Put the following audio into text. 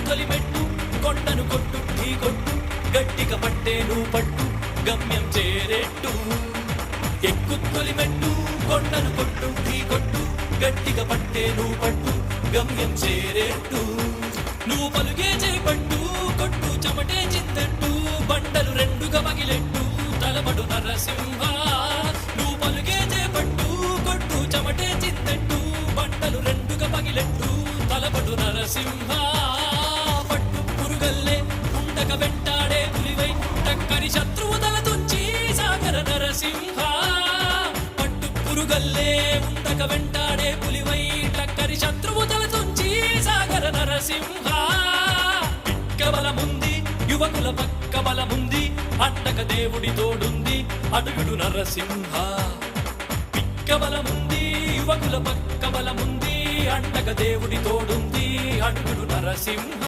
తొలిమెట్టు కొండను కొట్టు ఢీ కొట్టు గట్టిగా పట్టే నువ్వు పట్టు గమ్యం చేరేట్టు ఎక్కు తొలిమెట్టు కొండను కొట్టు ఢీ కొట్టు గట్టిగా పట్టే నువ్వు పట్టు గమ్యం చేరేట్టు నువ్వు పలుగే చేపట్టు కొట్టు చెమటే చింతట్టు బండలు రెండుగా పగిలెట్టు తలబడు నరసింహ నువ్వు పలుగే చేపట్టు కొట్టు చెమటే చింతట్టు బండలు రెండుగా పగిలెట్టు తలబడు నరసింహ పట్టు పురుగల్లే ఉండక వెంటాడే పులివై టక్కరి శత్రువు తల తుంచి సాగర నరసింహ పట్టు పురుగల్లే ఉండక వెంటాడే పులివై టక్కరి శత్రువు తల తుంచి సాగర నరసింహ పిక్క బలముంది యువకుల పక్క బలముంది అండక దేవుడి తోడుంది అడుగుడు నరసింహ పిక్క బలముంది యువకుల పక్క బలముంది అండక దేవుడి తోడుంది అడుగుడు నరసింహ